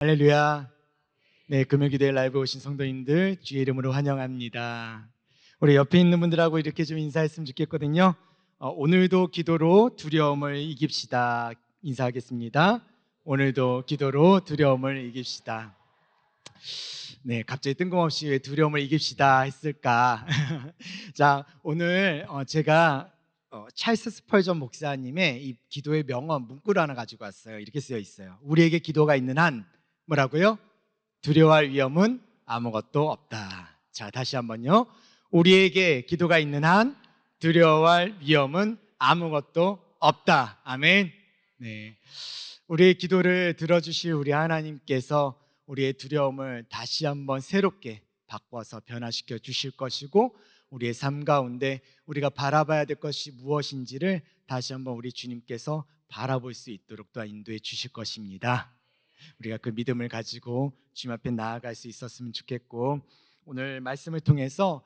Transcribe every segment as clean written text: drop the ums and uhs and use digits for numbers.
할렐루야. 네, 금요기도에 라이브 오신 성도님들 주의 이름으로 환영합니다. 우리 옆에 있는 분들하고 이렇게 좀 인사했으면 좋겠거든요. 오늘도 기도로 두려움을 이깁시다. 인사하겠습니다. 오늘도 기도로 두려움을 이깁시다. 네, 갑자기 뜬금없이 왜 두려움을 이깁시다 했을까? 자, 오늘 제가 찰스 스펄전 목사님의 이 기도의 명언 문구를 하나 가지고 왔어요. 이렇게 쓰여 있어요. 우리에게 기도가 있는 한 뭐라고요? 두려워할 위험은 아무것도 없다. 자, 다시 한번요. 우리에게 기도가 있는 한 두려워할 위험은 아무것도 없다. 아멘. 네. 우리의 기도를 들어주실 우리 하나님께서 우리의 두려움을 다시 한번 새롭게 바꿔서 변화시켜 주실 것이고, 우리의 삶 가운데 우리가 바라봐야 될 것이 무엇인지를 다시 한번 우리 주님께서 바라볼 수 있도록 또한 인도해 주실 것입니다. 우리가 그 믿음을 가지고 주님 앞에 나아갈 수 있었으면 좋겠고, 오늘 말씀을 통해서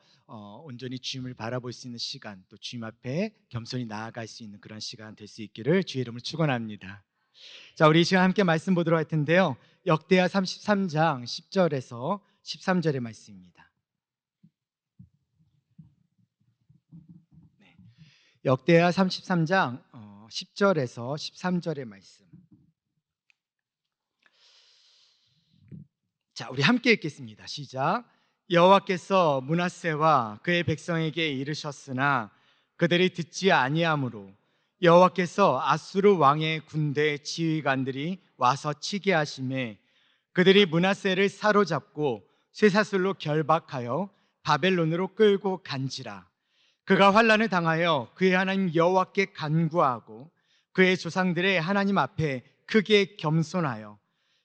온전히 주님을 바라볼 수 있는 시간, 또 주님 앞에 겸손히 나아갈 수 있는 그런 시간 될 수 있기를 주의 이름으로 축원합니다. 자, 우리 이 시간 함께 말씀 보도록 할 텐데요. 역대하 33장 10절에서 13절의 말씀입니다. 네. 역대하 33장 10절에서 13절의 말씀. 자, 우리 함께 읽겠습니다. 시작. 여호와께서 므낫세와 그의 백성에게 이르셨으나 그들이 듣지 아니하므로 여호와께서 아수르 왕의 군대 지휘관들이 와서 치게 하심에 그들이 므낫세를 사로잡고 쇠사슬로 결박하여 바벨론으로 끌고 간지라. 그가 환난을 당하여 그의 하나님 여호와께 간구하고 그의 조상들의 하나님 앞에 크게 겸손하여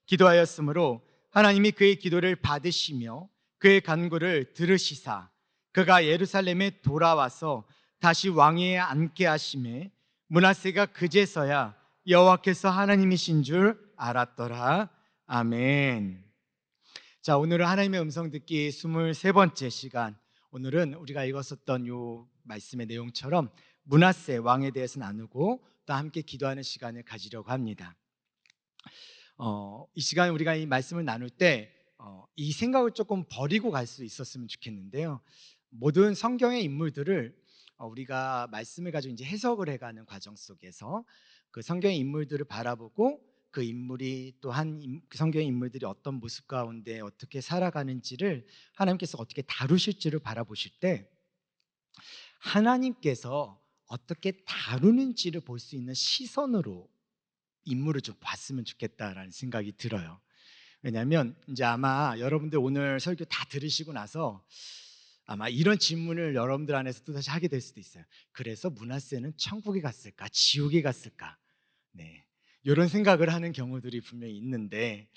기도하였으므로 하나님이 그의 기도를 받으시며 그의 간구를 들으시사 그가 예루살렘에 돌아와서 다시 왕위에 앉게 하심에 므낫세가 그제서야 여호와께서 하나님이신 줄 알았더라. 아멘. 자, 오늘은 하나님의 음성 듣기 23번째 시간. 오늘은 우리가 읽었었던 요 말씀의 내용처럼 므낫세 왕에 대해서 나누고 또 함께 기도하는 시간을 가지려고 합니다. 이 시간 우리가 이 말씀을 나눌 때 이 생각을 조금 버리고 갈 수 있었으면 좋겠는데요. 모든 성경의 인물들을 우리가 말씀을 가지고 이제 해석을 해가는 과정 속에서 그 성경의 인물들을 바라보고 그 인물이 또한 성경의 인물들이 어떤 모습 가운데 어떻게 살아가는지를 하나님께서 어떻게 다루실지를 바라보실 때 하나님께서 어떻게 다루는지를 볼 수 있는 시선으로 인물을 좀 봤으면 좋겠다라는 생각이 들어요. 왜냐하면 이제 아마 여러분들 오늘 설교 다 들으시고 나서 아마 이런 질문을 여러분들 안에서 또 다시 하게 될 수도 있어요. 그래서 므낫세는 천국에 갔을까, 지옥에 갔을까? 네, 이런 생각을 하는 경우들이 분명히 있는데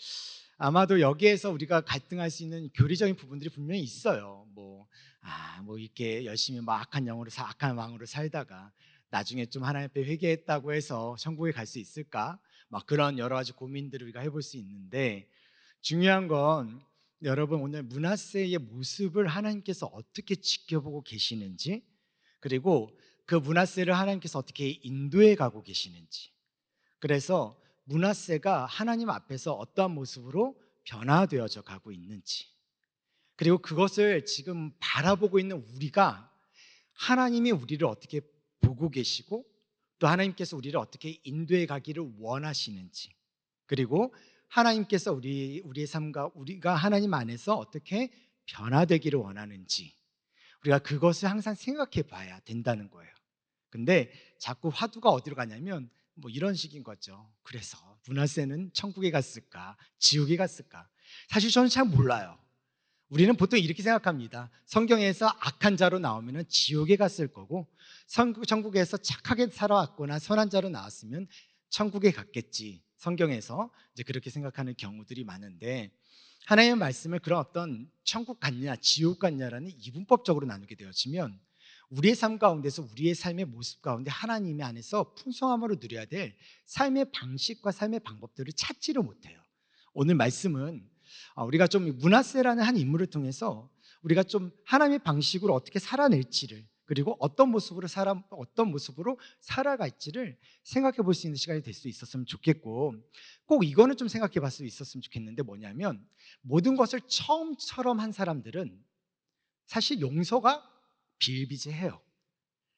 아마도 여기에서 우리가 갈등할 수 있는 교리적인 부분들이 분명히 있어요. 뭐 이렇게 열심히 악한 왕으로 살다가 나중에 좀 하나님 앞에 회개했다고 해서 천국에 갈 수 있을까? 막 그런 여러 가지 고민들을 우리가 해볼 수 있는데, 중요한 건 여러분 오늘 므낫세의 모습을 하나님께서 어떻게 지켜보고 계시는지, 그리고 그 므낫세를 하나님께서 어떻게 인도해 가고 계시는지, 그래서 므낫세가 하나님 앞에서 어떠한 모습으로 변화되어져 가고 있는지, 그리고 그것을 지금 바라보고 있는 우리가 하나님이 우리를 어떻게 보고 계시고 또 하나님께서 우리를 어떻게 인도해 가기를 원하시는지, 그리고 하나님께서 우리의 삶과 우리가 하나님 안에서 어떻게 변화되기를 원하는지, 우리가 그것을 항상 생각해 봐야 된다는 거예요. 근데 자꾸 화두가 어디로 가냐면 뭐 이런 식인 거죠. 그래서 므낫세는 천국에 갔을까, 지옥에 갔을까? 사실 저는 잘 몰라요. 우리는 보통 이렇게 생각합니다. 성경에서 악한 자로 나오면 지옥에 갔을 거고, 천국에서 착하게 살아왔거나 선한 자로 나왔으면 천국에 갔겠지. 성경에서 이제 그렇게 생각하는 경우들이 많은데, 하나님의 말씀을 그런 어떤 천국 갔냐 지옥 갔냐라는 이분법적으로 나누게 되어지면 우리의 삶 가운데서 우리의 삶의 모습 가운데 하나님의 안에서 풍성함으로 누려야 될 삶의 방식과 삶의 방법들을 찾지를 못해요. 오늘 말씀은 우리가 좀 므낫세라는 한 인물을 통해서 우리가 좀 하나님의 방식으로 어떻게 살아낼지를, 그리고 어떤 모습으로 살아갈지를 생각해 볼 수 있는 시간이 될 수 있었으면 좋겠고, 꼭 이거는 좀 생각해 봤을 수 있었으면 좋겠는데, 뭐냐면 모든 것을 처음처럼 한 사람들은 사실 용서가 비일비재해요.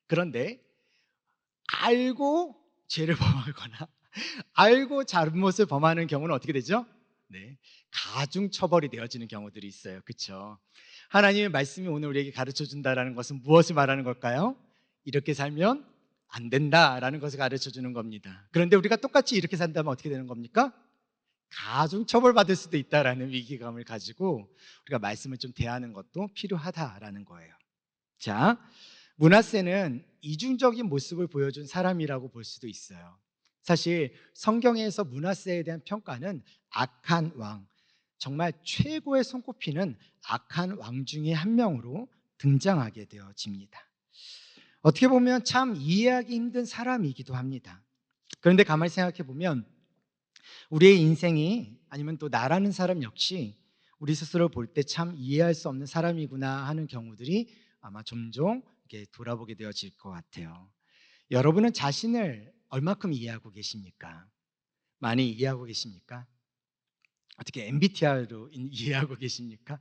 그런데 알고 죄를 범하거나 알고 잘못을 범하는 경우는 어떻게 되죠? 네, 가중 처벌이 되어지는 경우들이 있어요. 그렇죠? 하나님의 말씀이 오늘 우리에게 가르쳐 준다라는 것은 무엇을 말하는 걸까요? 이렇게 살면 안 된다라는 것을 가르쳐 주는 겁니다. 그런데 우리가 똑같이 이렇게 산다면 어떻게 되는 겁니까? 가중 처벌받을 수도 있다라는 위기감을 가지고 우리가 말씀을 좀 대하는 것도 필요하다라는 거예요. 자, 므낫세는 이중적인 모습을 보여준 사람이라고 볼 수도 있어요. 사실 성경에서 므낫세에 대한 평가는 악한 왕, 정말 최고의 손꼽히는 악한 왕 중에 한 명으로 등장하게 되어집니다. 어떻게 보면 참 이해하기 힘든 사람이기도 합니다. 그런데 가만히 생각해 보면 우리의 인생이, 아니면 또 나라는 사람 역시 우리 스스로 볼 때 참 이해할 수 없는 사람이구나 하는 경우들이 아마 종종 이렇게 돌아보게 되어질 것 같아요. 여러분은 자신을 얼마큼 이해하고 계십니까? 많이 이해하고 계십니까? 어떻게 MBTI로 이해하고 계십니까?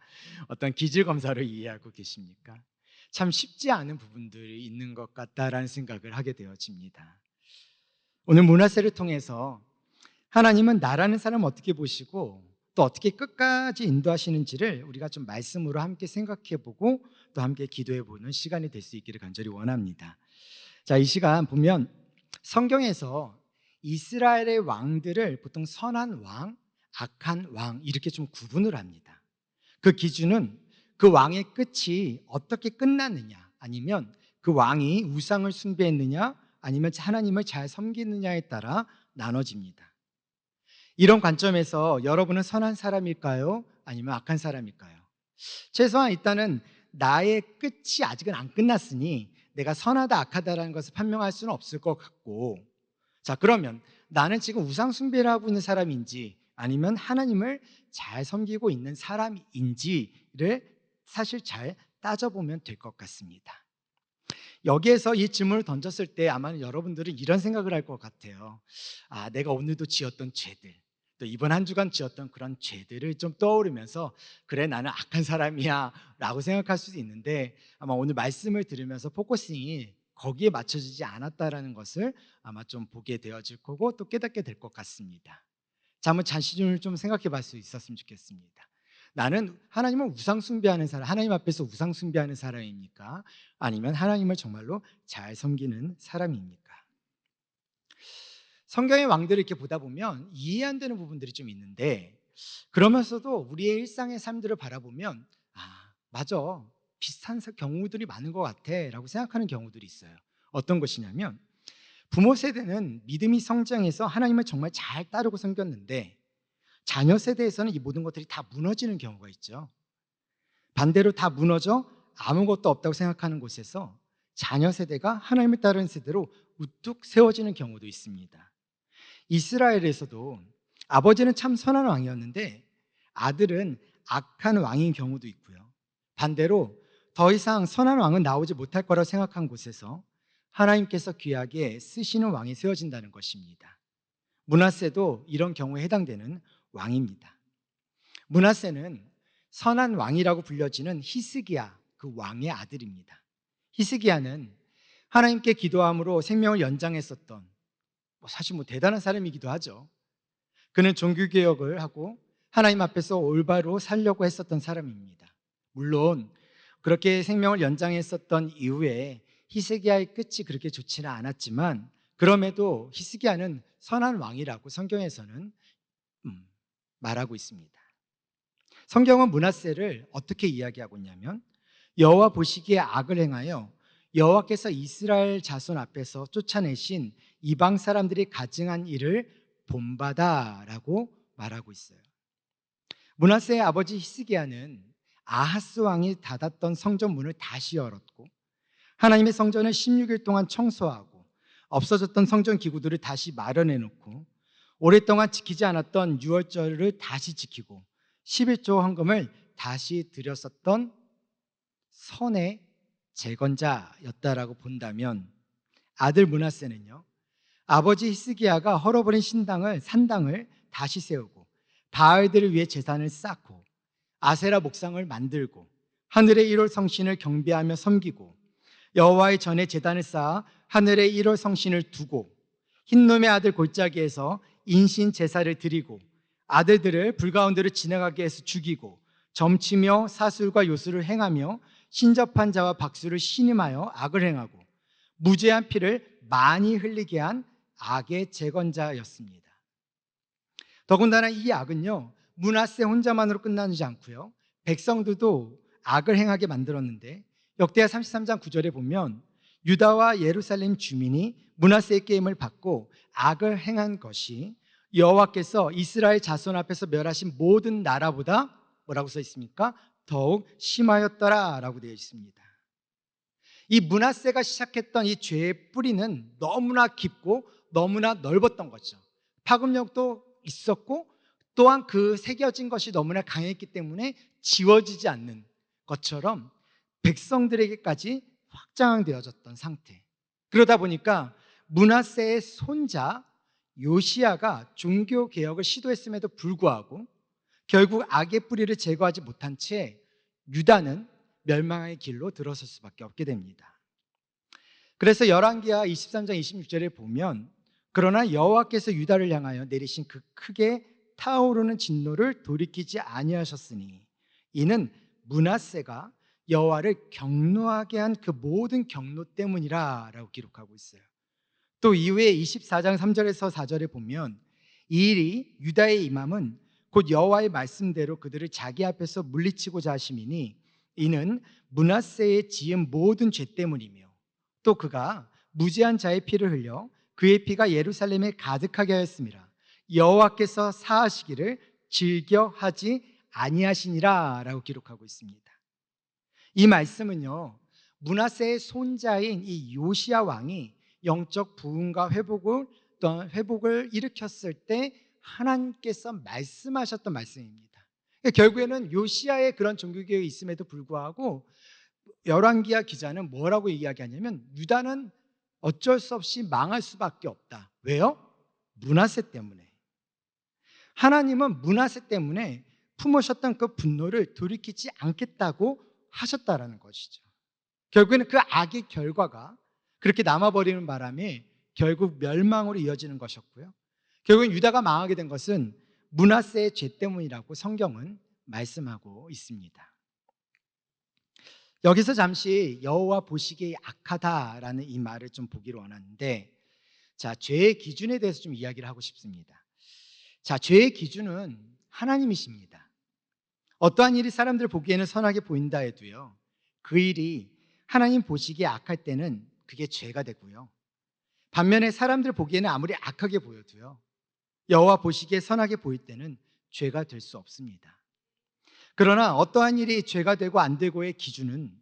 어떤 기질 검사로 이해하고 계십니까? 참 쉽지 않은 부분들이 있는 것 같다라는 생각을 하게 되어집니다. 오늘 문화세를 통해서 하나님은 나라는 사람 어떻게 보시고 또 어떻게 끝까지 인도하시는지를 우리가 좀 말씀으로 함께 생각해보고 또 함께 기도해보는 시간이 될 수 있기를 간절히 원합니다. 자, 이 시간 보면 성경에서 이스라엘의 왕들을 보통 선한 왕, 악한 왕 이렇게 좀 구분을 합니다. 그 기준은 그 왕의 끝이 어떻게 끝났느냐, 아니면 그 왕이 우상을 숭배했느냐, 아니면 하나님을 잘 섬기느냐에 따라 나눠집니다. 이런 관점에서 여러분은 선한 사람일까요? 아니면 악한 사람일까요? 최소한 일단은 나의 끝이 아직은 안 끝났으니 내가 선하다 악하다라는 것을 판명할 수는 없을 것 같고, 자, 그러면 나는 지금 우상 숭배를 하고 있는 사람인지 아니면 하나님을 잘 섬기고 있는 사람인지를 사실 잘 따져보면 될 것 같습니다. 여기에서 이 질문을 던졌을 때 아마 여러분들은 이런 생각을 할 것 같아요. 아, 내가 오늘도 지었던 죄들, 또 이번 한 주간 지었던 그런 죄들을 좀 떠오르면서 그래, 나는 악한 사람이야 라고 생각할 수도 있는데, 아마 오늘 말씀을 들으면서 포커싱이 거기에 맞춰지지 않았다라는 것을 아마 좀 보게 되어질 거고 또 깨닫게 될 것 같습니다. 자, 한번 자신을 좀 생각해 볼 수 있었으면 좋겠습니다. 나는 하나님을 우상 숭배하는 사람, 하나님 앞에서 우상 숭배하는 사람입니까? 아니면 하나님을 정말로 잘 섬기는 사람입니까? 성경의 왕들을 이렇게 보다 보면 이해 안 되는 부분들이 좀 있는데, 그러면서도 우리의 일상의 삶들을 바라보면 맞아, 비슷한 경우들이 많은 것 같아 라고 생각하는 경우들이 있어요. 어떤 것이냐면, 부모 세대는 믿음이 성장해서 하나님을 정말 잘 따르고 섬겼는데 자녀 세대에서는 이 모든 것들이 다 무너지는 경우가 있죠. 반대로 다 무너져 아무것도 없다고 생각하는 곳에서 자녀 세대가 하나님을 따르는 세대로 우뚝 세워지는 경우도 있습니다. 이스라엘에서도 아버지는 참 선한 왕이었는데 아들은 악한 왕인 경우도 있고요. 반대로 더 이상 선한 왕은 나오지 못할 거라고 생각한 곳에서 하나님께서 귀하게 쓰시는 왕이 세워진다는 것입니다. 므낫세도 이런 경우에 해당되는 왕입니다. 므낫세는 선한 왕이라고 불려지는 히스기야 그 왕의 아들입니다. 히스기야는 하나님께 기도함으로 생명을 연장했었던 사실 대단한 사람이기도 하죠. 그는 종교개혁을 하고 하나님 앞에서 올바로 살려고 했었던 사람입니다. 물론 그렇게 생명을 연장했었던 이후에 히스기야의 끝이 그렇게 좋지는 않았지만, 그럼에도 히스기야는 선한 왕이라고 성경에서는 말하고 있습니다. 성경은 므낫세를 어떻게 이야기하고 있냐면, 여호와 보시기에 악을 행하여 여호와께서 이스라엘 자손 앞에서 쫓아내신 이방 사람들이 가증한 일을 본받아라고 말하고 있어요. 므낫세의 아버지 히스기야는 아하스 왕이 닫았던 성전 문을 다시 열었고, 하나님의 성전을 16일 동안 청소하고 없어졌던 성전 기구들을 다시 마련해 놓고, 오랫동안 지키지 않았던 유월절을 다시 지키고 11조 헌금을 다시 드렸었던 선의 재건자였다라고 본다면 아들 므낫세는요, 아버지 히스기야가 헐어버린 산당을 다시 세우고 바알들을 위해 제단을 쌓고 아세라 목상을 만들고 하늘의 1월 성신을 경배하며 섬기고 여호와의 전에 제단을 쌓아 하늘의 1월 성신을 두고 흰놈의 아들 골짜기에서 인신 제사를 드리고 아들들을 불 가운데로 지나가게 해서 죽이고 점치며 사술과 요술을 행하며 신접한 자와 박수를 신임하여 악을 행하고 무죄한 피를 많이 흘리게 한 악의 재건자였습니다. 더군다나 이 악은요, 므낫세 혼자만으로 끝나지 않고요, 백성들도 악을 행하게 만들었는데 역대하 33장 9절에 보면 유다와 예루살렘 주민이 므낫세의 게임을 받고 악을 행한 것이 여호와께서 이스라엘 자손 앞에서 멸하신 모든 나라보다 뭐라고 써 있습니까? 더욱 심하였더라라고 되어 있습니다. 이 므낫세가 시작했던 이 죄의 뿌리는 너무나 깊고 너무나 넓었던 거죠. 파급력도 있었고 또한 그 새겨진 것이 너무나 강했기 때문에 지워지지 않는 것처럼 백성들에게까지 확장되어졌던 상태. 그러다 보니까 므낫세의 손자 요시야가 종교 개혁을 시도했음에도 불구하고 결국 악의 뿌리를 제거하지 못한 채 유다는 멸망의 길로 들어설 수밖에 없게 됩니다. 그래서 열왕기하 23장 26절에 보면 그러나 여호와께서 유다를 향하여 내리신 그 크게 타오르는 진노를 돌이키지 아니하셨으니 이는 므낫세가 여호와를 경노하게 한 그 모든 경노 때문이라 라고 기록하고 있어요. 또 이후에 24장 3절에서 4절에 보면 이 일이 유다에 임함은 곧 여호와의 말씀대로 그들을 자기 앞에서 물리치고자 하심이니 이는 므낫세의 지은 모든 죄 때문이며 또 그가 무죄한 자의 피를 흘려 그의 피가 예루살렘에 가득하게 하였음이라 여호와께서 사하시기를 즐겨하지 아니하시니라 라고 기록하고 있습니다. 이 말씀은요, 므낫세의 손자인 이 요시야 왕이 영적 부흥과 회복을 일으켰을 때 하나님께서 말씀하셨던 말씀입니다. 결국에는 요시야의 그런 종교개혁이 있음에도 불구하고 열왕기하 기자는 뭐라고 이야기하냐면 유다는 어쩔 수 없이 망할 수밖에 없다. 왜요? 므낫세 때문에. 하나님은 므낫세 때문에 품으셨던 그 분노를 돌이키지 않겠다고 하셨다라는 것이죠. 결국에는 그 악의 결과가 그렇게 남아버리는 바람에 결국 멸망으로 이어지는 것이었고요. 결국엔 유다가 망하게 된 것은 므낫세의 죄 때문이라고 성경은 말씀하고 있습니다. 여기서 잠시 여호와 보시기에 악하다라는 이 말을 좀 보기를 원하는데, 자, 죄의 기준에 대해서 좀 이야기를 하고 싶습니다. 자, 죄의 기준은 하나님이십니다. 어떠한 일이 사람들 보기에는 선하게 보인다 해도요, 그 일이 하나님 보시기에 악할 때는 그게 죄가 되고요, 반면에 사람들 보기에는 아무리 악하게 보여도요, 여호와 보시기에 선하게 보일 때는 죄가 될 수 없습니다. 그러나 어떠한 일이 죄가 되고 안 되고의 기준은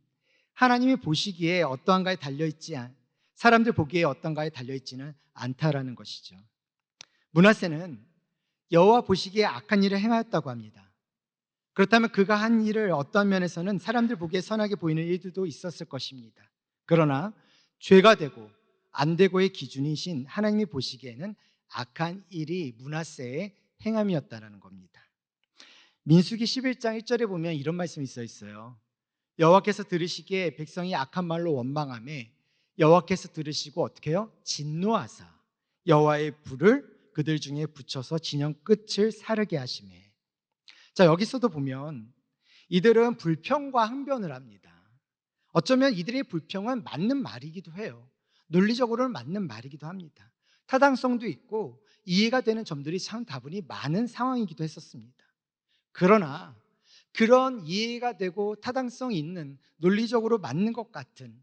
하나님이 보시기에 어떠한가에 달려있지 사람들 보기에 어떤가에 달려있지는 않다라는 것이죠. 므낫세는 여호와 보시기에 악한 일을 행하였다고 합니다. 그렇다면 그가 한 일을 어떠한 면에서는 사람들 보기에 선하게 보이는 일들도 있었을 것입니다. 그러나 죄가 되고 안 되고의 기준이신 하나님이 보시기에는 악한 일이 므낫세의 행함이었다는 겁니다. 민수기 11장 1절에 보면 이런 말씀이 써 있어요. 여호와께서 들으시기에 백성이 악한 말로 원망하며 여호와께서 들으시고 어떻게 해요? 진노하사 여호와의 불을 그들 중에 붙여서 진영 끝을 사르게 하시매. 자, 여기서도 보면 이들은 불평과 항변을 합니다. 어쩌면 이들의 불평은 맞는 말이기도 해요. 논리적으로는 맞는 말이기도 합니다. 타당성도 있고 이해가 되는 점들이 참 다분히 많은 상황이기도 했었습니다. 그러나 그런 이해가 되고 타당성이 있는 논리적으로 맞는 것 같은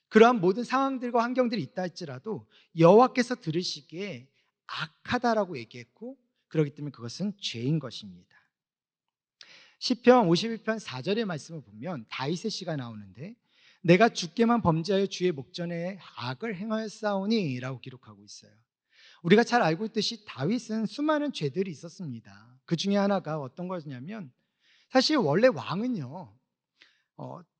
그러한 모든 상황들과 환경들이 있다 할지라도 여호와께서 들으시기에 악하다라고 얘기했고 그렇기 때문에 그것은 죄인 것입니다. 시편 51편 4절의 말씀을 보면 다윗의 시가 나오는데 내가 주께만 범죄하여 주의 목전에 악을 행하였사오니 라고 기록하고 있어요. 우리가 잘 알고 있듯이 다윗은 수많은 죄들이 있었습니다. 그 중에 하나가 어떤 거였냐면 사실 원래 왕은요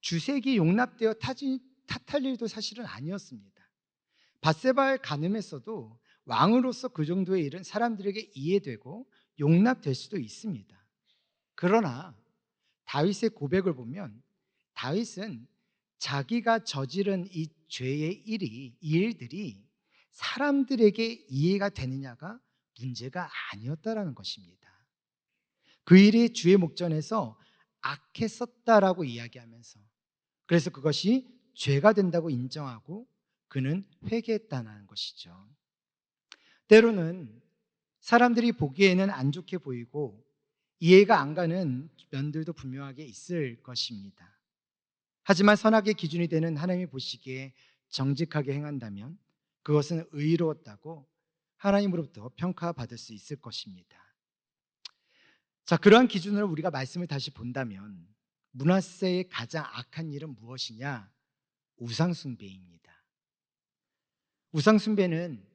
주색이 용납되어 탓할 일도 사실은 아니었습니다. 밧세바를 간음했어도 왕으로서 그 정도의 일은 사람들에게 이해되고 용납될 수도 있습니다. 그러나 다윗의 고백을 보면 다윗은 자기가 저지른 이 죄의 이 일들이 사람들에게 이해가 되느냐가 문제가 아니었다라는 것입니다. 그 일이 주의 목전에서 악했었다라고 이야기하면서 그래서 그것이 죄가 된다고 인정하고 그는 회개했다는 것이죠. 때로는 사람들이 보기에는 안 좋게 보이고 이해가 안 가는 면들도 분명하게 있을 것입니다. 하지만 선악의 기준이 되는 하나님이 보시기에 정직하게 행한다면 그것은 의로웠다고 하나님으로부터 평가받을 수 있을 것입니다. 자, 그러한 기준으로 우리가 말씀을 다시 본다면 므낫세의 가장 악한 일은 무엇이냐? 우상숭배입니다. 우상숭배는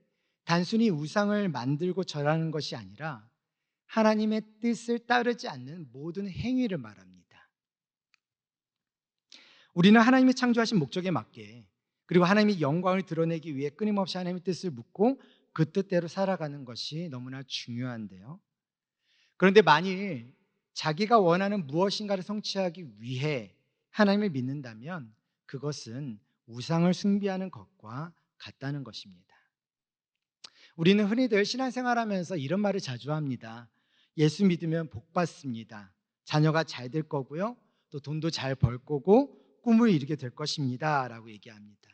단순히 우상을 만들고 절하는 것이 아니라 하나님의 뜻을 따르지 않는 모든 행위를 말합니다. 우리는 하나님이 창조하신 목적에 맞게 그리고 하나님의 영광을 드러내기 위해 끊임없이 하나님의 뜻을 묻고 그 뜻대로 살아가는 것이 너무나 중요한데요. 그런데 만일 자기가 원하는 무엇인가를 성취하기 위해 하나님을 믿는다면 그것은 우상을 숭배하는 것과 같다는 것입니다. 우리는 흔히들 신앙생활하면서 이런 말을 자주 합니다. 예수 믿으면 복 받습니다. 자녀가 잘 될 거고요. 또 돈도 잘 벌 거고 꿈을 이루게 될 것입니다. 라고 얘기합니다.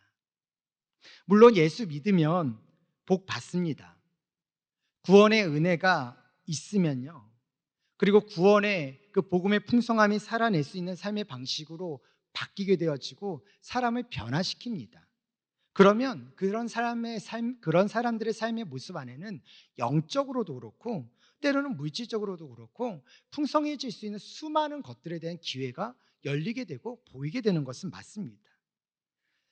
물론 예수 믿으면 복 받습니다. 구원의 은혜가 있으면요. 그리고 구원의 그 복음의 풍성함이 살아낼 수 있는 삶의 방식으로 바뀌게 되어지고 사람을 변화시킵니다. 그러면 그런 사람들의 삶의 모습 안에는 영적으로도 그렇고 때로는 물질적으로도 그렇고 풍성해질 수 있는 수많은 것들에 대한 기회가 열리게 되고 보이게 되는 것은 맞습니다.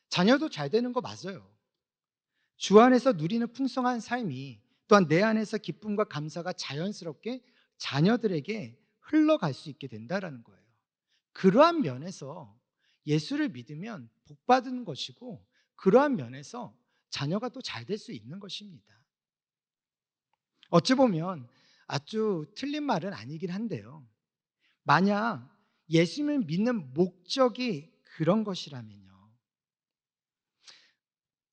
자녀도 잘 되는 거 맞아요. 주 안에서 누리는 풍성한 삶이 또한 내 안에서 기쁨과 감사가 자연스럽게 자녀들에게 흘러갈 수 있게 된다는 거예요. 그러한 면에서 예수를 믿으면 복 받는 것이고 그러한 면에서 자녀가 또 잘 될 수 있는 것입니다. 어찌 보면 아주 틀린 말은 아니긴 한데요. 만약 예수님을 믿는 목적이 그런 것이라면요.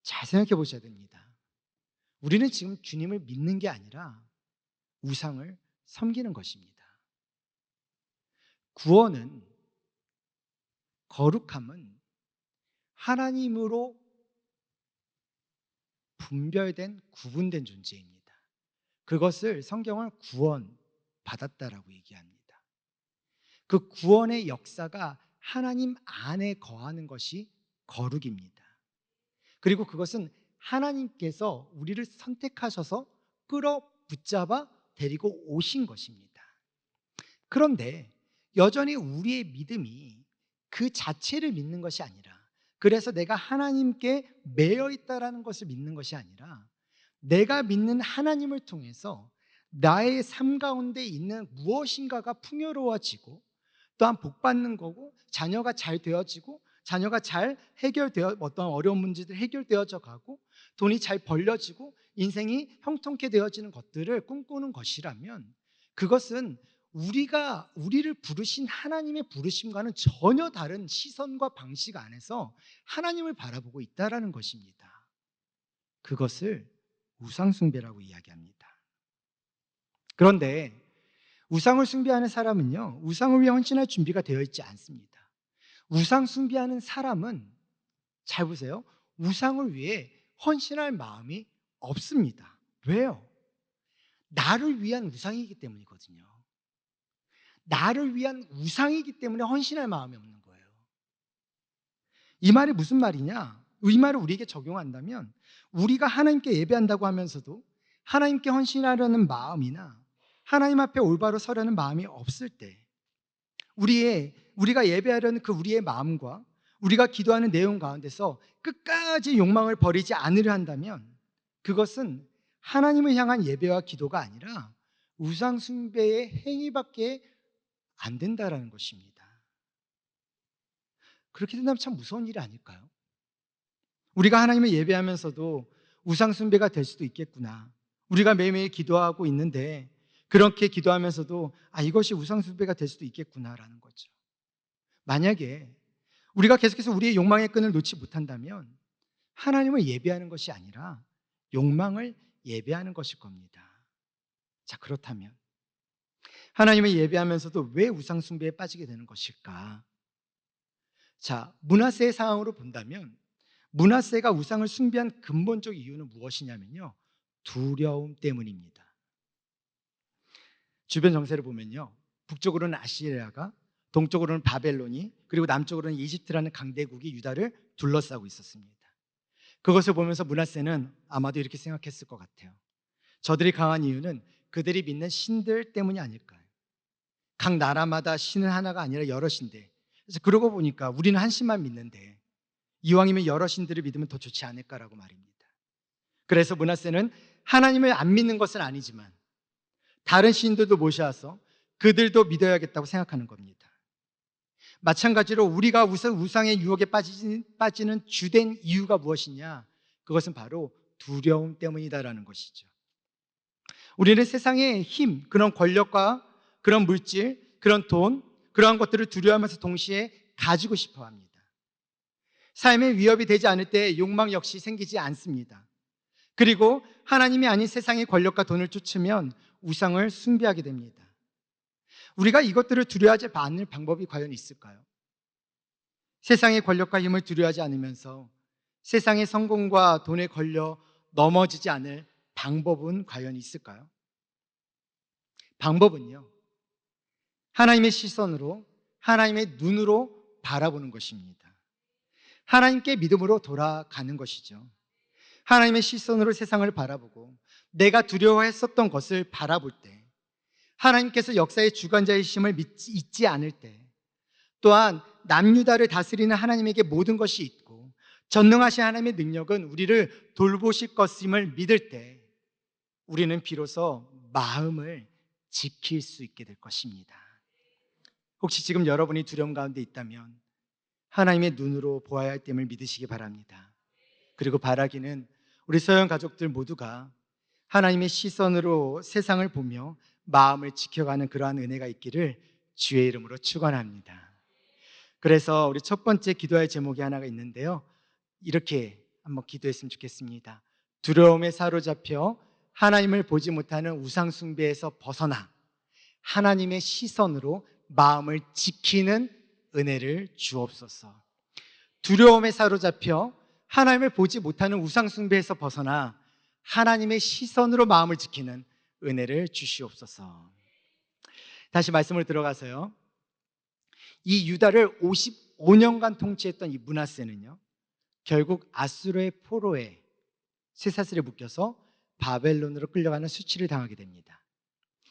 잘 생각해 보셔야 됩니다. 우리는 지금 주님을 믿는 게 아니라 우상을 섬기는 것입니다. 구원은, 거룩함은 하나님으로 분별된, 구분된 존재입니다. 그것을 성경은 구원 받았다라고 얘기합니다. 그 구원의 역사가 하나님 안에 거하는 것이 거룩입니다. 그리고 그것은 하나님께서 우리를 선택하셔서 끌어붙잡아 데리고 오신 것입니다. 그런데 여전히 우리의 믿음이 그 자체를 믿는 것이 아니라 그래서 내가 하나님께 매여 있다라는 것을 믿는 것이 아니라 내가 믿는 하나님을 통해서 나의 삶 가운데 있는 무엇인가가 풍요로워지고 또한 복받는 거고 자녀가 잘 되어지고 자녀가 잘 해결되어 어떤 어려운 문제들 해결되어져 가고 돈이 잘 벌려지고 인생이 형통케 되어지는 것들을 꿈꾸는 것이라면 그것은 우리를 부르신 하나님의 부르심과는 전혀 다른 시선과 방식 안에서 하나님을 바라보고 있다라는 것입니다. 그것을 우상숭배라고 이야기합니다. 그런데 우상을 숭배하는 사람은요, 우상을 위해 헌신할 준비가 되어 있지 않습니다. 우상 숭배하는 사람은 잘 보세요. 우상을 위해 헌신할 마음이 없습니다. 왜요? 나를 위한 우상이기 때문이거든요. 나를 위한 우상이기 때문에 헌신할 마음이 없는 거예요. 이 말이 무슨 말이냐? 이 말을 우리에게 적용한다면 우리가 하나님께 예배한다고 하면서도 하나님께 헌신하려는 마음이나 하나님 앞에 올바로 서려는 마음이 없을 때 우리가 예배하려는 그 우리의 마음과 우리가 기도하는 내용 가운데서 끝까지 욕망을 버리지 않으려 한다면 그것은 하나님을 향한 예배와 기도가 아니라 우상 숭배의 행위밖에 안 된다라는 것입니다. 그렇게 된다면 참 무서운 일이 아닐까요? 우리가 하나님을 예배하면서도 우상 숭배가 될 수도 있겠구나. 우리가 매일매일 기도하고 있는데 그렇게 기도하면서도 이것이 우상 숭배가 될 수도 있겠구나라는 거죠. 만약에 우리가 계속해서 우리의 욕망의 끈을 놓지 못한다면 하나님을 예배하는 것이 아니라 욕망을 예배하는 것일 겁니다. 자, 그렇다면 하나님을 예배하면서도 왜 우상 숭배에 빠지게 되는 것일까? 자, 므낫세의 상황으로 본다면 므낫세가 우상을 숭배한 근본적 이유는 무엇이냐면요, 두려움 때문입니다. 주변 정세를 보면요, 북쪽으로는 아시리아가, 동쪽으로는 바벨론이, 그리고 남쪽으로는 이집트라는 강대국이 유다를 둘러싸고 있었습니다. 그것을 보면서 므낫세는 아마도 이렇게 생각했을 것 같아요. 저들이 강한 이유는 그들이 믿는 신들 때문이 아닐까요? 각 나라마다 신은 하나가 아니라 여러 신들. 그래서 그러고 보니까 우리는 한 신만 믿는데 이왕이면 여러 신들을 믿으면 더 좋지 않을까라고 말입니다. 그래서 므낫세는 하나님을 안 믿는 것은 아니지만 다른 신들도 모셔와서 그들도 믿어야겠다고 생각하는 겁니다. 마찬가지로 우리가 우상의 유혹에 빠지는 주된 이유가 무엇이냐? 그것은 바로 두려움 때문이다라는 것이죠. 우리는 세상의 힘, 그런 권력과 그런 물질, 그런 돈, 그러한 것들을 두려워하면서 동시에 가지고 싶어 합니다. 삶의 위협이 되지 않을 때 욕망 역시 생기지 않습니다. 그리고 하나님이 아닌 세상의 권력과 돈을 쫓으면 우상을 숭배하게 됩니다. 우리가 이것들을 두려워하지 않을 방법이 과연 있을까요? 세상의 권력과 힘을 두려워하지 않으면서 세상의 성공과 돈에 걸려 넘어지지 않을 방법은 과연 있을까요? 방법은요, 하나님의 시선으로, 하나님의 눈으로 바라보는 것입니다. 하나님께 믿음으로 돌아가는 것이죠. 하나님의 시선으로 세상을 바라보고 내가 두려워했었던 것을 바라볼 때, 하나님께서 역사의 주관자이심을 잊지 않을 때, 또한 남유다를 다스리는 하나님에게 모든 것이 있고 전능하신 하나님의 능력은 우리를 돌보실 것임을 믿을 때 우리는 비로소 마음을 지킬 수 있게 될 것입니다. 혹시 지금 여러분이 두려움 가운데 있다면 하나님의 눈으로 보아야 할 됨을 믿으시기 바랍니다. 그리고 바라기는 우리 서영 가족들 모두가 하나님의 시선으로 세상을 보며 마음을 지켜가는 그러한 은혜가 있기를 주의 이름으로 축원합니다. 그래서 우리 첫 번째 기도할 제목이 하나가 있는데요, 이렇게 한번 기도했으면 좋겠습니다. 두려움에 사로잡혀 하나님을 보지 못하는 우상 숭배에서 벗어나 하나님의 시선으로 마음을 지키는 은혜를 주옵소서. 두려움에 사로잡혀 하나님을 보지 못하는 우상 숭배에서 벗어나 하나님의 시선으로 마음을 지키는 은혜를 주시옵소서. 다시 말씀을 들어가서요, 이 유다를 55년간 통치했던 이 므낫세는요, 결국 아수르의 포로에 쇠사슬에 묶여서 바벨론으로 끌려가는 수치를 당하게 됩니다.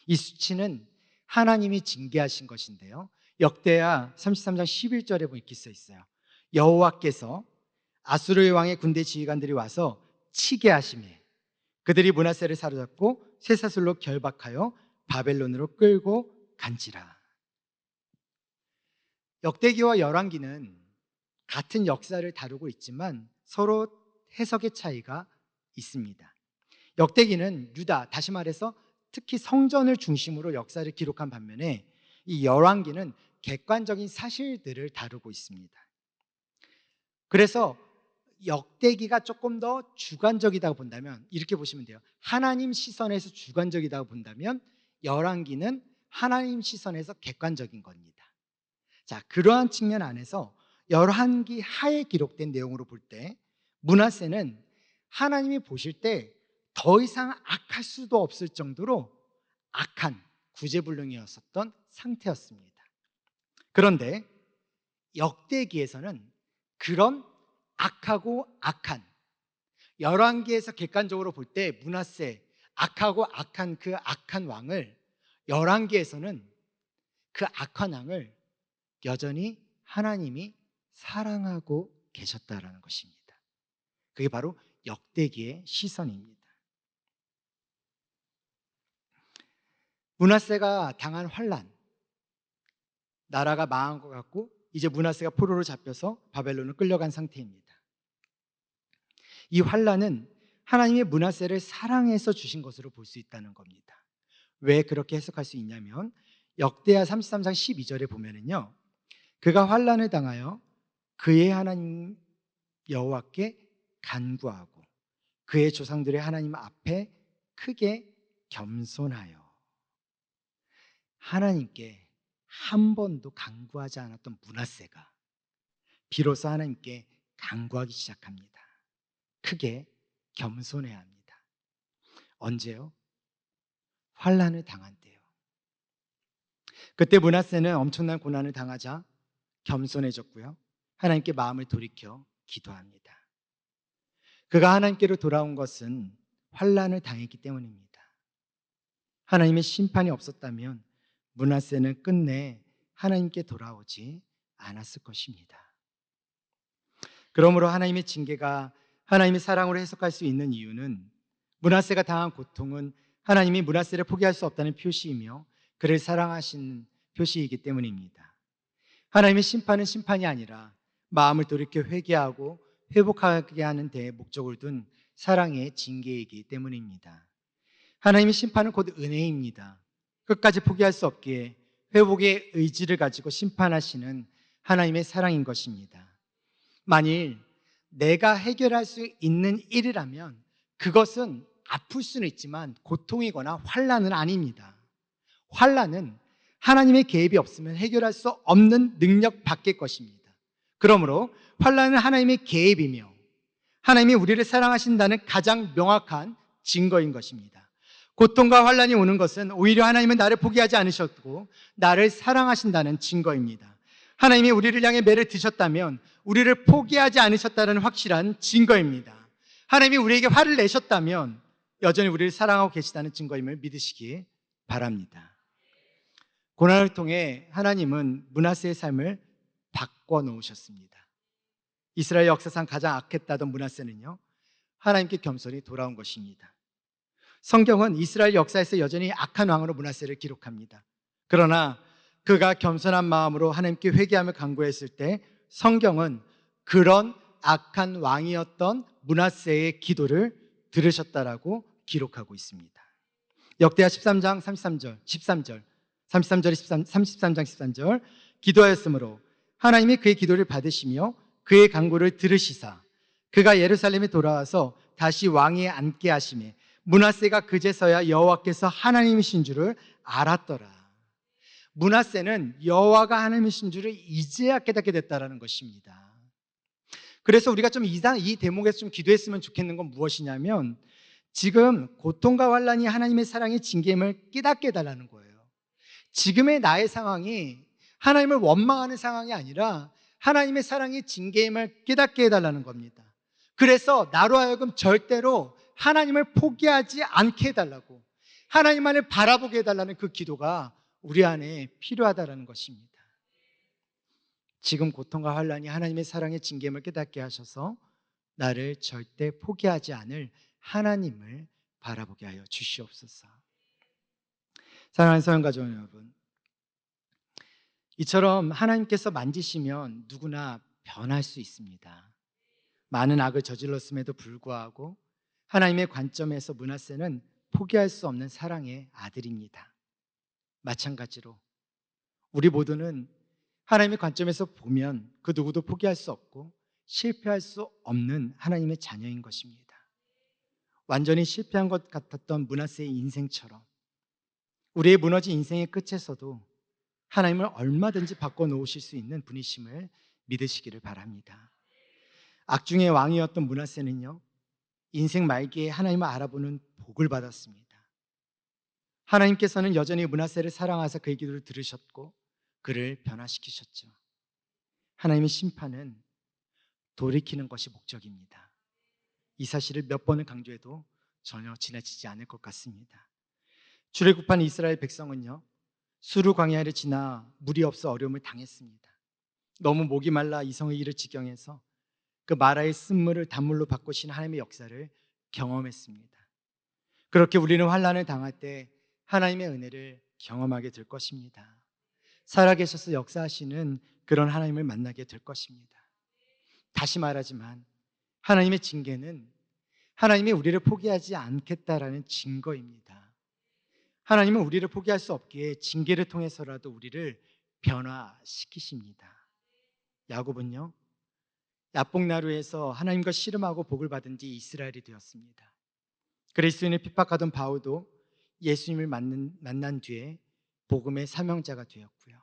이 수치는 하나님이 징계하신 것인데요, 역대하 33장 11절에 이렇게 써 있어요. 여호와께서 아수르의 왕의 군대 지휘관들이 와서 치게 하시매 그들이 므낫세를 사로잡고 쇠사슬로 결박하여 바벨론으로 끌고 간지라. 역대기와 열왕기는 같은 역사를 다루고 있지만 서로 해석의 차이가 있습니다. 역대기는 유다, 다시 말해서 특히 성전을 중심으로 역사를 기록한 반면에 이 열왕기는 객관적인 사실들을 다루고 있습니다. 그래서 역대기가 조금 더 주관적이다고 본다면 이렇게 보시면 돼요. 하나님 시선에서 주관적이다고 본다면 열왕기는 하나님 시선에서 객관적인 겁니다. 자, 그러한 측면 안에서 열왕기 하에 기록된 내용으로 볼 때 므낫세는 하나님이 보실 때 더 이상 악할 수도 없을 정도로 악한 구제불능이었었던 상태였습니다. 그런데 역대기에서는 그런 악하고 악한, 열왕기에서 객관적으로 볼 때 므낫세, 악하고 악한 그 악한 왕을, 열왕기에서는 그 악한 왕을 여전히 하나님이 사랑하고 계셨다라는 것입니다. 그게 바로 역대기의 시선입니다. 므낫세가 당한 환난, 나라가 망한 것 같고 이제 므낫세가 포로로 잡혀서 바벨론으로 끌려간 상태입니다. 이 환난은 하나님의 므낫세를 사랑해서 주신 것으로 볼 수 있다는 겁니다. 왜 그렇게 해석할 수 있냐면 역대하 33장 12절에 보면은요, 그가 환난을 당하여 그의 하나님 여호와께 간구하고 그의 조상들의 하나님 앞에 크게 겸손하여, 하나님께 한 번도 간구하지 않았던 므낫세가 비로소 하나님께 간구하기 시작합니다. 크게 겸손해야 합니다. 언제요? 환난을 당한 때요. 그때 므낫세는 엄청난 고난을 당하자 겸손해졌고요, 하나님께 마음을 돌이켜 기도합니다. 그가 하나님께로 돌아온 것은 환난을 당했기 때문입니다. 하나님의 심판이 없었다면 므낫세는 끝내 하나님께 돌아오지 않았을 것입니다. 그러므로 하나님의 징계가 하나님의 사랑으로 해석할 수 있는 이유는 므낫세가 당한 고통은 하나님이 므낫세를 포기할 수 없다는 표시이며 그를 사랑하신 표시이기 때문입니다. 하나님의 심판은 심판이 아니라 마음을 돌이켜 회개하고 회복하게 하는 데에 목적을 둔 사랑의 징계이기 때문입니다. 하나님의 심판은 곧 은혜입니다. 끝까지 포기할 수 없기에 회복의 의지를 가지고 심판하시는 하나님의 사랑인 것입니다. 만일 내가 해결할 수 있는 일이라면 그것은 아플 수는 있지만 고통이거나 환난은 아닙니다. 환난은 하나님의 개입이 없으면 해결할 수 없는 능력 밖의 것입니다. 그러므로 환난은 하나님의 개입이며 하나님이 우리를 사랑하신다는 가장 명확한 증거인 것입니다. 고통과 환난이 오는 것은 오히려 하나님은 나를 포기하지 않으셨고 나를 사랑하신다는 증거입니다. 하나님이 우리를 향해 매를 드셨다면 우리를 포기하지 않으셨다는 확실한 증거입니다. 하나님이 우리에게 화를 내셨다면 여전히 우리를 사랑하고 계시다는 증거임을 믿으시기 바랍니다. 고난을 통해 하나님은 므낫세의 삶을 바꿔놓으셨습니다. 이스라엘 역사상 가장 악했다던 므낫세는요, 하나님께 겸손히 돌아온 것입니다. 성경은 이스라엘 역사에서 여전히 악한 왕으로 므낫세를 기록합니다. 그러나 그가 겸손한 마음으로 하나님께 회개하며 간구했을 때 성경은 그런 악한 왕이었던 므낫세의 기도를 들으셨다라고 기록하고 있습니다. 역대하 13장 33절 33장 13절 기도하였으므로 하나님이 그의 기도를 받으시며 그의 간구를 들으시사 그가 예루살렘에 돌아와서 다시 왕위에 앉게 하시매 므낫세가 그제서야 여호와께서 하나님이신 줄을 알았더라. 므낫세는 여호와가 하나님이신 줄을 이제야 깨닫게 됐다라는 것입니다. 그래서 우리가 좀 이 대목에서 좀 기도했으면 좋겠는 건 무엇이냐면 지금 고통과 환난이 하나님의 사랑의 징계임을 깨닫게 해달라는 거예요. 지금의 나의 상황이 하나님을 원망하는 상황이 아니라 하나님의 사랑의 징계임을 깨닫게 해달라는 겁니다. 그래서 나로 하여금 절대로 하나님을 포기하지 않게 해달라고, 하나님만을 바라보게 해달라는 그 기도가 우리 안에 필요하다는 것입니다. 지금 고통과 환난이 하나님의 사랑의 징계임을 깨닫게 하셔서 나를 절대 포기하지 않을 하나님을 바라보게 하여 주시옵소서. 사랑하는 사랑가족 여러분, 이처럼 하나님께서 만지시면 누구나 변할 수 있습니다. 많은 악을 저질렀음에도 불구하고 하나님의 관점에서 므낫세는 포기할 수 없는 사랑의 아들입니다. 마찬가지로 우리 모두는 하나님의 관점에서 보면 그 누구도 포기할 수 없고 실패할 수 없는 하나님의 자녀인 것입니다. 완전히 실패한 것 같았던 므낫세의 인생처럼 우리의 무너진 인생의 끝에서도 하나님을 얼마든지 바꿔놓으실 수 있는 분이심을 믿으시기를 바랍니다. 악중의 왕이었던 므낫세는요, 인생 말기에 하나님을 알아보는 복을 받았습니다. 하나님께서는 여전히 므낫세를 사랑하사 그의 기도를 들으셨고 그를 변화시키셨죠. 하나님의 심판은 돌이키는 것이 목적입니다. 이 사실을 몇 번을 강조해도 전혀 지나치지 않을 것 같습니다. 출애굽한 이스라엘 백성은요, 수르 광야를 지나 물이 없어 어려움을 당했습니다. 너무 목이 말라 이성의 이를 지경해서 그 마라의 쓴물을 단물로 바꾸신 하나님의 역사를 경험했습니다. 그렇게 우리는 환난을 당할 때 하나님의 은혜를 경험하게 될 것입니다. 살아계셔서 역사하시는 그런 하나님을 만나게 될 것입니다. 다시 말하지만 하나님의 징계는 하나님이 우리를 포기하지 않겠다라는 증거입니다. 하나님은 우리를 포기할 수 없기에 징계를 통해서라도 우리를 변화시키십니다. 야곱은요, 야복나루에서 하나님과 씨름하고 복을 받은 뒤 이스라엘이 되었습니다. 그리스도인을 핍박하던 바울도 예수님을 만난 뒤에 복음의 사명자가 되었고요.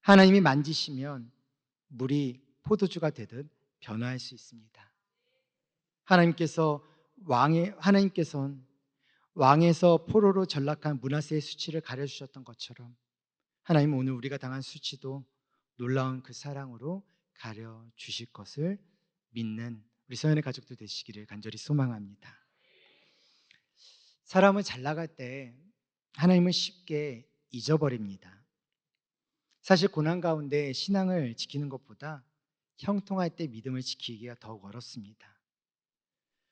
하나님이 만지시면 물이 포도주가 되듯 변화할 수 있습니다. 하나님께서는 왕에서 포로로 전락한 므낫세의 수치를 가려주셨던 것처럼 하나님은 오늘 우리가 당한 수치도 놀라운 그 사랑으로 가려주실 것을 믿는 우리 서연의 가족들 되시기를 간절히 소망합니다. 사람은 잘 나갈 때 하나님을 쉽게 잊어버립니다. 사실 고난 가운데 신앙을 지키는 것보다 형통할 때 믿음을 지키기가 더욱 어렵습니다.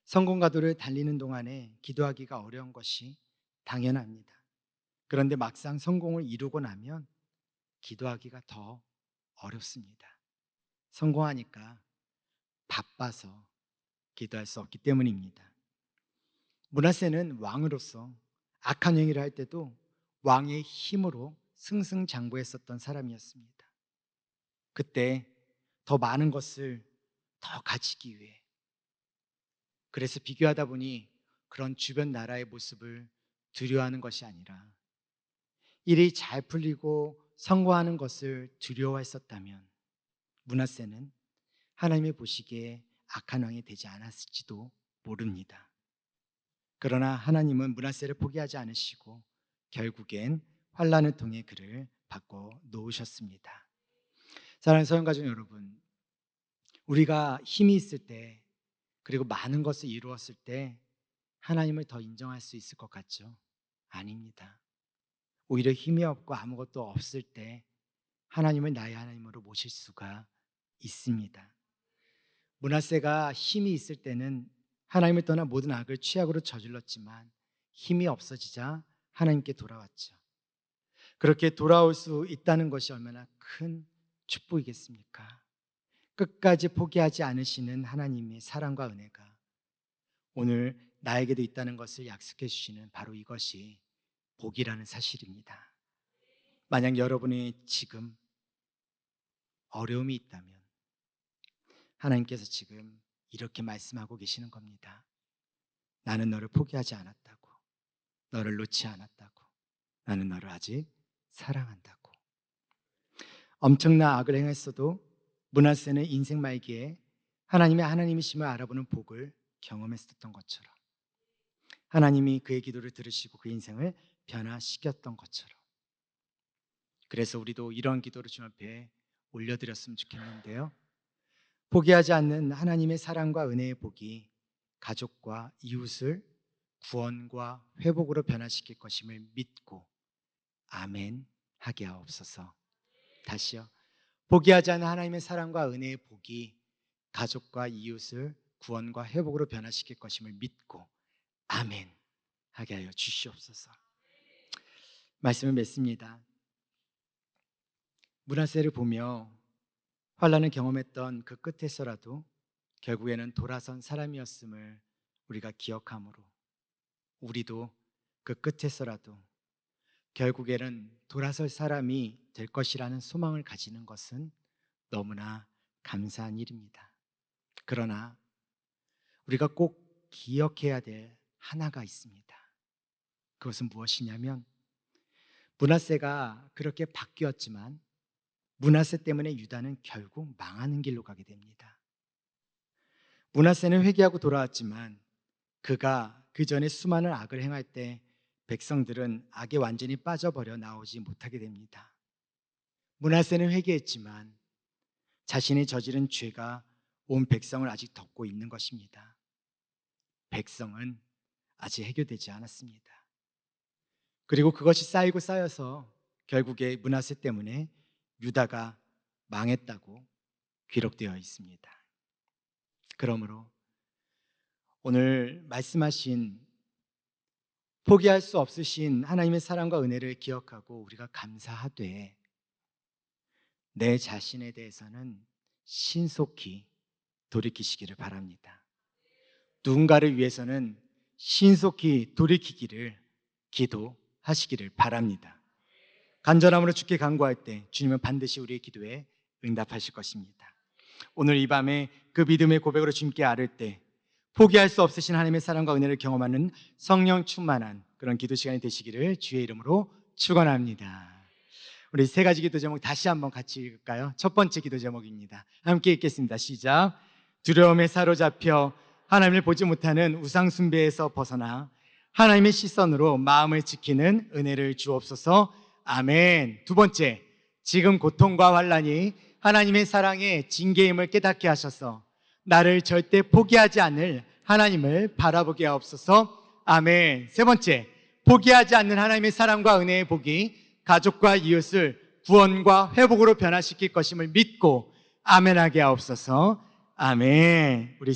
성공가도를 달리는 동안에 기도하기가 어려운 것이 당연합니다. 그런데 막상 성공을 이루고 나면 기도하기가 더 어렵습니다. 성공하니까 바빠서 기도할 수 없기 때문입니다. 므낫세는 왕으로서 악한 행위를 할 때도 왕의 힘으로 승승장구했었던 사람이었습니다. 그때 더 많은 것을 더 가지기 위해, 그래서 비교하다 보니 그런 주변 나라의 모습을 두려워하는 것이 아니라 일이 잘 풀리고 성공하는 것을 두려워했었다면 므낫세는 하나님이 보시기에 악한 왕이 되지 않았을지도 모릅니다. 그러나 하나님은 므낫세를 포기하지 않으시고 결국엔 환난을 통해 그를 바꿔 놓으셨습니다. 사랑하는 서영가족 여러분, 우리가 힘이 있을 때 그리고 많은 것을 이루었을 때 하나님을 더 인정할 수 있을 것 같죠? 아닙니다. 오히려 힘이 없고 아무것도 없을 때 하나님을 나의 하나님으로 모실 수가 있습니다. 므낫세가 힘이 있을 때는 하나님을 떠나 모든 악을 취악으로 저질렀지만 힘이 없어지자 하나님께 돌아왔죠. 그렇게 돌아올 수 있다는 것이 얼마나 큰 축복이겠습니까? 끝까지 포기하지 않으시는 하나님의 사랑과 은혜가 오늘 나에게도 있다는 것을 약속해 주시는 바로 이것이 복이라는 사실입니다. 만약 여러분이 지금 어려움이 있다면 하나님께서 지금 이렇게 말씀하고 계시는 겁니다. 나는 너를 포기하지 않았다고, 너를 놓지 않았다고, 나는 너를 아직 사랑한다고. 엄청난 악을 행했어도 므낫세는 인생 말기에 하나님의 하나님이심을 알아보는 복을 경험했었던 것처럼 하나님이 그의 기도를 들으시고 그 인생을 변화시켰던 것처럼, 그래서 우리도 이런 기도를 주님 앞에 올려드렸으면 좋겠는데요. 포기하지 않는 하나님의 사랑과 은혜의 복이 가족과 이웃을 구원과 회복으로 변화시킬 것임을 믿고 아멘 하게 하옵소서. 다시요. 포기하지 않는 하나님의 사랑과 은혜의 복이 가족과 이웃을 구원과 회복으로 변화시킬 것임을 믿고 아멘 하게 하여 주시옵소서. 말씀을 맺습니다. 므낫세를 보며 환난을 경험했던 그 끝에서라도 결국에는 돌아선 사람이었음을 우리가 기억하므로 우리도 그 끝에서라도 결국에는 돌아설 사람이 될 것이라는 소망을 가지는 것은 너무나 감사한 일입니다. 그러나 우리가 꼭 기억해야 될 하나가 있습니다. 그것은 무엇이냐면 므낫세가 그렇게 바뀌었지만 므낫세 때문에 유다는 결국 망하는 길로 가게 됩니다. 므낫세는 회개하고 돌아왔지만 그가 그 전에 수많은 악을 행할 때 백성들은 악에 완전히 빠져버려 나오지 못하게 됩니다. 므낫세는 회개했지만 자신이 저지른 죄가 온 백성을 아직 덮고 있는 것입니다. 백성은 아직 해결되지 않았습니다. 그리고 그것이 쌓이고 쌓여서 결국에 므낫세 때문에 유다가 망했다고 기록되어 있습니다. 그러므로 오늘 말씀하신 포기할 수 없으신 하나님의 사랑과 은혜를 기억하고 우리가 감사하되 내 자신에 대해서는 신속히 돌이키시기를 바랍니다. 누군가를 위해서는 신속히 돌이키기를 기도하시기를 바랍니다. 간절함으로 주께 간구할 때 주님은 반드시 우리의 기도에 응답하실 것입니다. 오늘 이 밤에 그 믿음의 고백으로 주님께 아를 때 포기할 수 없으신 하나님의 사랑과 은혜를 경험하는 성령 충만한 그런 기도 시간이 되시기를 주의 이름으로 축원합니다. 우리 세 가지 기도 제목 다시 한번 같이 읽을까요? 첫 번째 기도 제목입니다. 함께 읽겠습니다. 시작. 두려움에 사로잡혀 하나님을 보지 못하는 우상 숭배에서 벗어나 하나님의 시선으로 마음을 지키는 은혜를 주옵소서. 아멘. 두 번째, 지금 고통과 환난이 하나님의 사랑의 징계임을 깨닫게 하셔서 나를 절대 포기하지 않을 하나님을 바라보게 하옵소서. 아멘. 세 번째, 포기하지 않는 하나님의 사랑과 은혜의 복이 가족과 이웃을 구원과 회복으로 변화시킬 것임을 믿고 아멘하게 하옵소서. 아멘. 우리